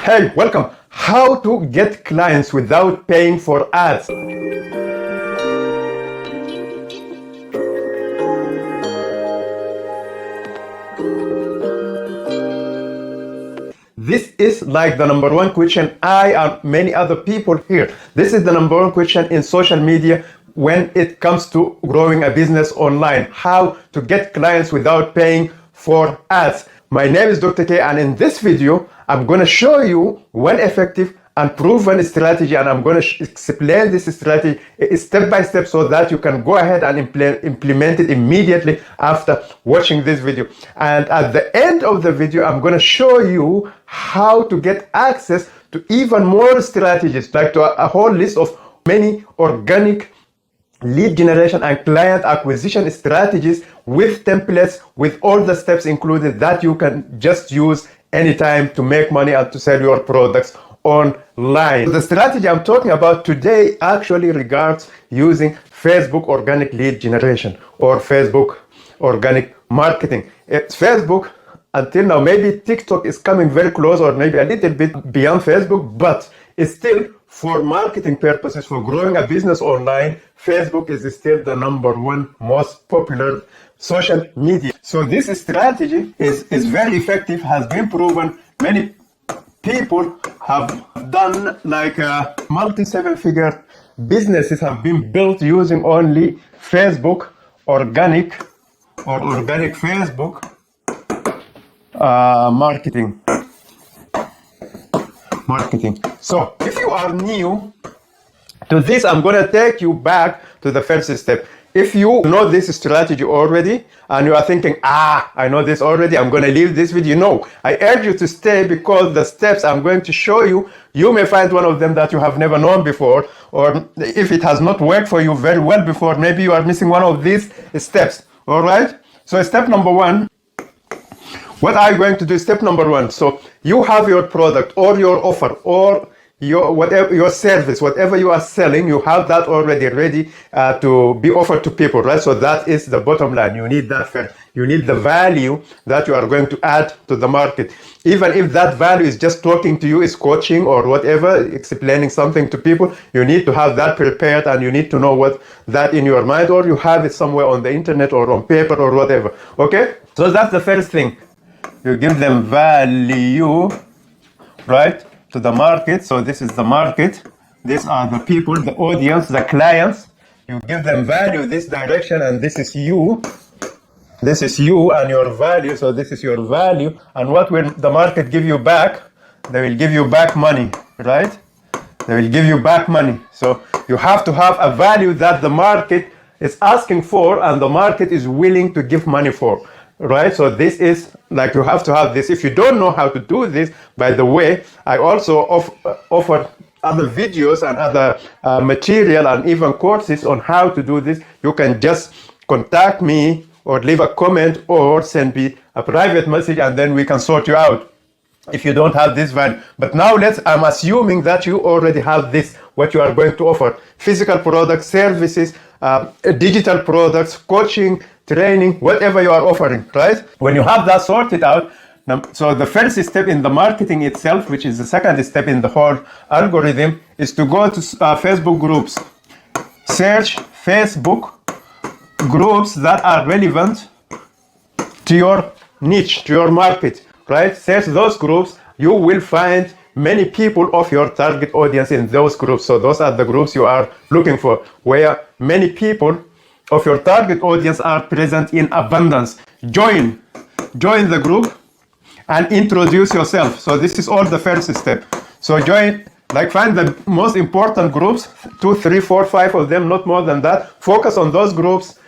Hey, welcome. How to get clients without paying for ads. This is like the number one question I and many other people hear. This is the number one question in social media when it comes to growing a business online. How to get clients without paying for ads. My name is Dr. Kaey, and in this video, I'm going to show you one effective and proven strategy, and I'm going to explain this strategy step by step so that you can go ahead and implement it immediately after watching this video. And at the end of the video, I'm going to show you how to get access to even more strategies, like to a whole list of many organic lead generation and client acquisition strategies with templates, with all the steps included that you can just use anytime to make money and to sell your products online. The strategy I'm talking about today actually regards using Facebook organic lead generation or Facebook organic marketing. It's Facebook until now. Maybe TikTok is coming very close or maybe a little bit beyond Facebook, but it's still for marketing purposes, for growing a business online, Facebook is still the number one most popular social media. So this strategy is very effective, has been proven. Many people have done like multi-seven-figure businesses have been built using only Facebook organic or organic Facebook marketing. So if you are new to this, I'm going to take you back to the first step. If you know this strategy already and you are thinking, I know this already, I'm going to leave this video. No, I urge you to stay, because the steps I'm going to show you, you may find one of them that you have never known before, or if it has not worked for you very well before, maybe you are missing one of these steps. All right. So step number one. What are you going to do? Step number one. So you have your product or your offer or your service, whatever you are selling, you have that already ready to be offered to people, right? So that is the bottom line. You need that first. You need the value that you are going to add to the market. Even if that value is just talking to you, is coaching or whatever, explaining something to people, you need to have that prepared, and you need to know what that in your mind, or you have it somewhere on the internet or on paper or whatever. Okay? So that's the first thing. You give them value, right, to the market. So this is the market. These are the people, the audience, the clients. You give them value this direction, and this is you. This is you and your value. So this is your value. And what will the market give you back? They will give you back money, right? They will give you back money. So you have to have a value that the market is asking for and the market is willing to give money for. Right, so this is like, you have to have this. If you don't know how to do this, by the way, I also offer other videos and other material and even courses on how to do this. You can just contact me or leave a comment or send me a private message, and then we can sort you out if you don't have this value. But now I'm assuming that you already have this, what you are going to offer: physical products, services, digital products, coaching, training, whatever you are offering, right? When you have that sorted out, so the first step in the marketing itself, which is the second step in the whole algorithm, is to go to Facebook groups. Search Facebook groups that are relevant to your niche, to your market, right? Search those groups. You will find many people of your target audience in those groups. So those are the groups you are looking for, where many people of your target audience are present in abundance. Join the group and introduce yourself. So this is all the first step. So join, like, find the most important groups, 2, 3, 4, 5 of them, not more than that. Focus on those groups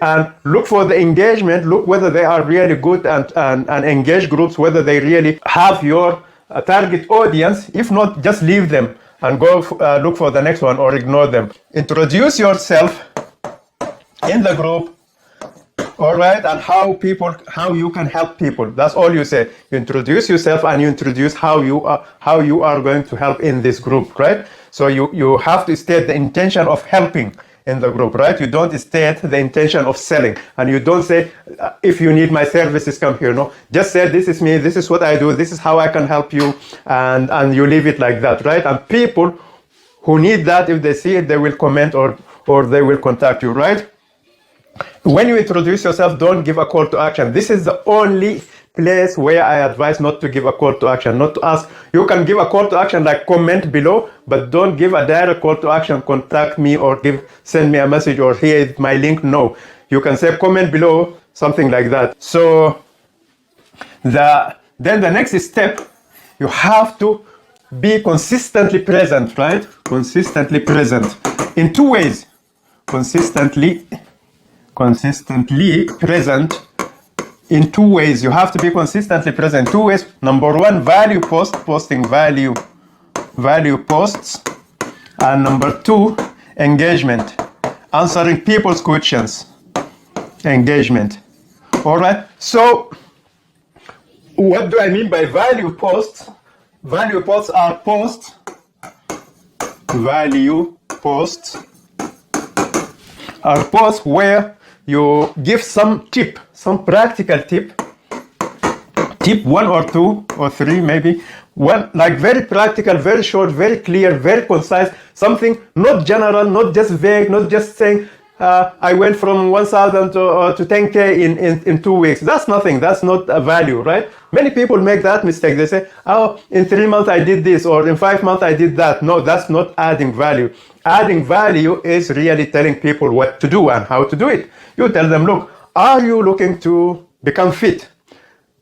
and look for the engagement. Look whether they are really good and engaged groups, whether they really have your target audience. If not, just leave them and go look for the next one or ignore them. Introduce yourself in the group, all right, and how you can help people. That's all you say. You introduce yourself and you introduce how you are going to help in this group, right? So you have to state the intention of helping in the group, right? You don't state the intention of selling, and you don't say, if you need my services, come here. No, just say, this is me, this is what I do, this is how I can help you, and you leave it like that, right? And people who need that, if they see it, they will comment or they will contact you, right? When you introduce yourself, don't give a call to action. This is the only place where I advise not to give a call to action, not to ask. You can give a call to action like comment below, but don't give a direct call to action, contact me or send me a message or here is my link. No, you can say comment below, something like that. So then the next step, you have to be consistently present, right? Consistently present in two ways. Consistently present in two ways. You have to be consistently present. Two ways. Number one, posting value posts. And number two, engagement, answering people's questions. Engagement. All right. So what do I mean by value posts? Value posts are posts where you give some tip, some practical tip, one or two or three maybe, one like very practical, very short, very clear, very concise, something not general, not just vague, not just saying I went from 1,000 to 10K in 2 weeks. That's nothing. That's not a value, right? Many people make that mistake. They say, oh, in 3 months I did this, or in 5 months I did that. No, that's not adding value. Adding value is really telling people what to do and how to do it. You tell them, look, are you looking to become fit?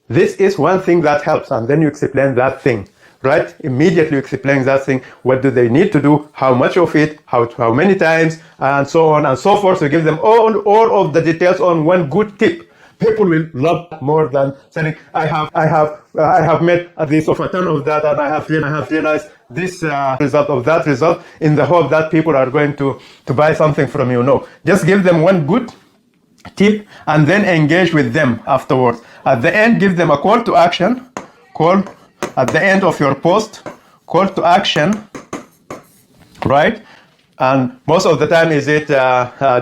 This is one thing that helps, and then you explain that thing. Right? Immediately explain that thing. What do they need to do? How much of it? How many times? And so on and so forth. So give them all of the details on one good tip. People will love more than saying, I have made this of a ton of that, and I have realized this result of that result, in the hope that people are going to buy something from you. No, just give them one good tip and then engage with them afterwards. At the end, give them a call to action. At the end of your post, call to action, right? And most of the time is it,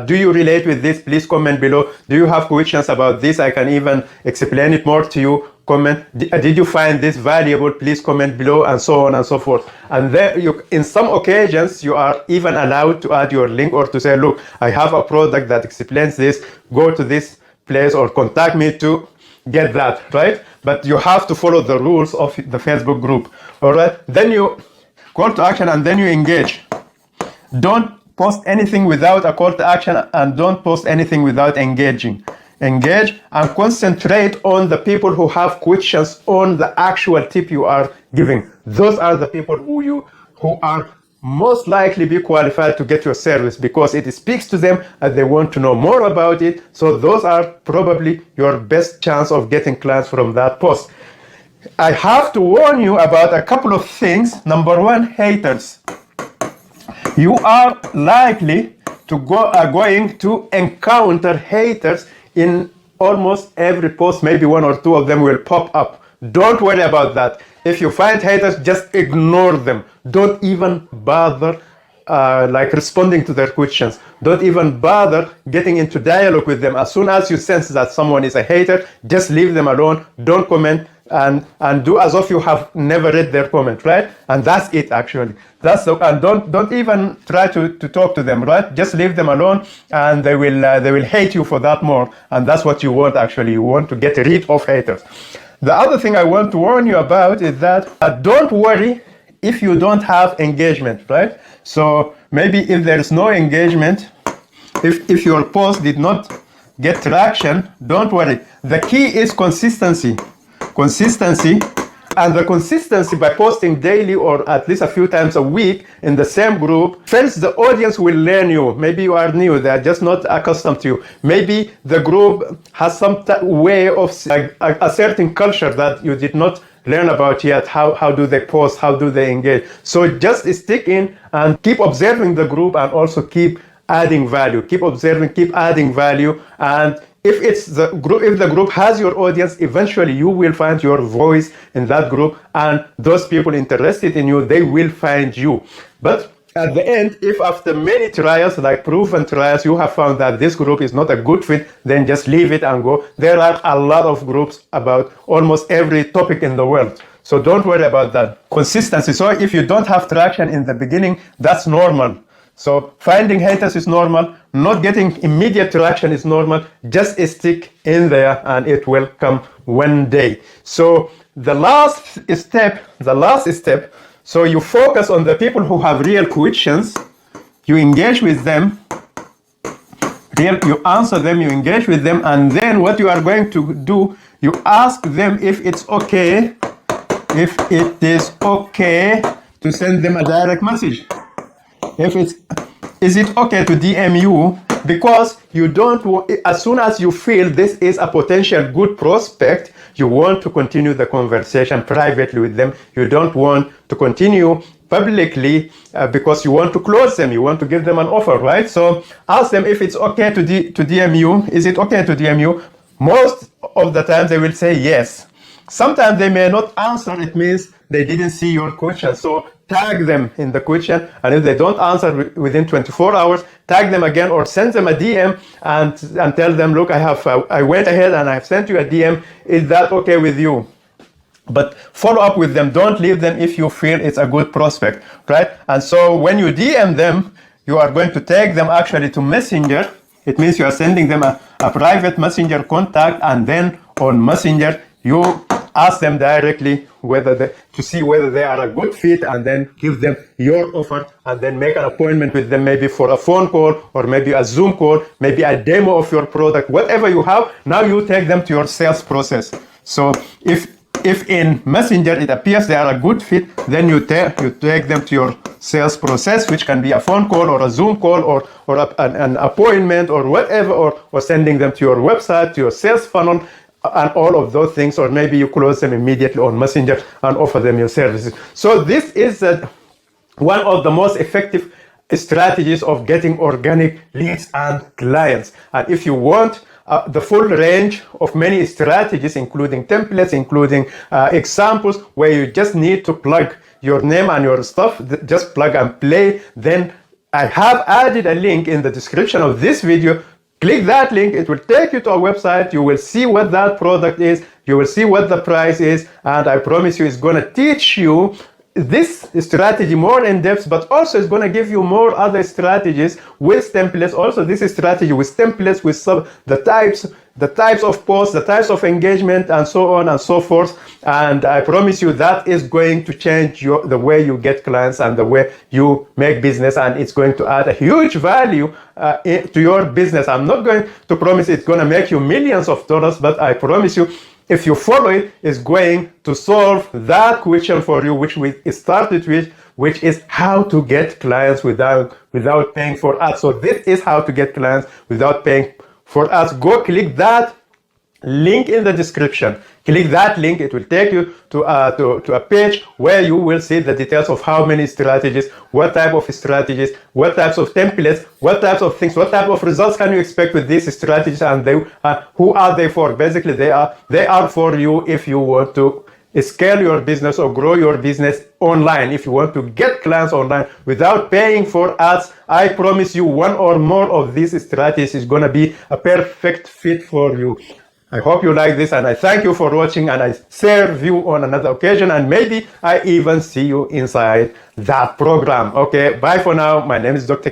do you relate with this? Please comment below. Do you have questions about this? I can even explain it more to you. Comment, did you find this valuable? Please comment below, and so on and so forth. And then in some occasions, you are even allowed to add your link or to say, look, I have a product that explains this. Go to this place or contact me to get that, right? But you have to follow the rules of the Facebook group, all right? Then you call to action and then you engage. Don't post anything without a call to action, and don't post anything without engaging. Engage and concentrate on the people who have questions on the actual tip you are giving. Those are the people who are most likely be qualified to get your service, because it speaks to them and they want to know more about it. So those are probably your best chance of getting clients from that post. I have to warn you about a couple of things. Number one, haters. You are likely to going to encounter haters in almost every post. Maybe one or two of them will pop up. Don't worry about that. If you find haters, just ignore them. Don't even bother responding to their questions. Don't even bother getting into dialogue with them. As soon as you sense that someone is a hater, just leave them alone. Don't comment and do as if you have never read their comment, right? And that's it, actually. And don't even try to talk to them, right? Just leave them alone, and they will hate you for that more. And that's what you want, actually. You want to get rid of haters. The other thing I want to warn you about is that don't worry if you don't have engagement, right? So maybe if there is no engagement, if your post did not get traction, don't worry. The key is consistency. And the consistency by posting daily or at least a few times a week in the same group. First, the audience will learn you. Maybe you are new, they are just not accustomed to you. Maybe the group has some way of a certain culture that you did not learn about yet. How do they post? How do they engage? So just stick in and keep observing the group, and also keep adding value. Keep observing, keep adding value. And if the group has your audience, eventually you will find your voice in that group, and those people interested in you, they will find you. But At the end, if after many trials, like proven trials, you have found that this group is not a good fit, then just leave it and go. There are a lot of groups about almost every topic in the world. So don't worry about that. Consistency. So if you don't have traction in the beginning, that's normal. So finding haters is normal. Not getting immediate traction is normal. Just stick in there and it will come one day. So the last step, so you focus on the people who have real questions. You engage with them. You answer them, you engage with them, and then what you are going to do, you ask them if it's okay, if it is okay to send them a direct message. Is it okay to DM you? Because you don't want, as soon as you feel this is a potential good prospect, you want to continue the conversation privately with them. You don't want to continue publicly because you want to close them. You want to give them an offer, right? So ask them if it's okay to DM you. Is it okay to DM you? Most of the time they will say yes. Sometimes they may not answer. It means they didn't see your question. So tag them in the question, and if they don't answer within 24 hours, tag them again or send them a DM and tell them, look, I went ahead and I've sent you a DM. Is that okay with you? But follow up with them. Don't leave them if you feel it's a good prospect, right? And so when you DM them, you are going to tag them actually to Messenger. It means you are sending them a private Messenger contact, and then on Messenger, you ask them directly to see whether they are a good fit, and then give them your offer, and then make an appointment with them, maybe for a phone call or maybe a Zoom call, maybe a demo of your product, whatever you have. Now you take them to your sales process. So if in Messenger it appears they are a good fit, then you take them to your sales process, which can be a phone call or a Zoom call or an appointment or whatever, or sending them to your website, to your sales funnel, and all of those things, or maybe you close them immediately on Messenger and offer them your services. So this is one of the most effective strategies of getting organic leads and clients. And if you want the full range of many strategies, including templates, including examples where you just need to plug your name and your stuff, just plug and play, then I have added a link in the description of this video. Click that link, it will take you to a website. You will see what that product is, you will see what the price is, and I promise you it's going to teach you this strategy more in depth, but also it's going to give you more other strategies with templates. Also this strategy with templates, with the types of posts, the types of engagement, and so on and so forth. And I promise you that is going to change the way you get clients and the way you make business, and it's going to add a huge value to your business. I'm not going to promise it's going to make you millions of dollars, but I promise you, if you follow it, it's going to solve that question for you, which we started with, which is how to get clients without paying for ads. So this is how to get clients without paying for ads. Go click that link in the description. Click that link. It will take you to a page where you will see the details of how many strategies, what type of strategies, what types of templates, what types of things, what type of results can you expect with these strategies, and who are they for? Basically, they are for you if you want to scale your business or grow your business online. If you want to get clients online without paying for ads, I promise you one or more of these strategies is going to be a perfect fit for you. I hope you like this, and I thank you for watching, and I serve you on another occasion, and maybe I even see you inside that program. Okay, bye for now. My name is Dr.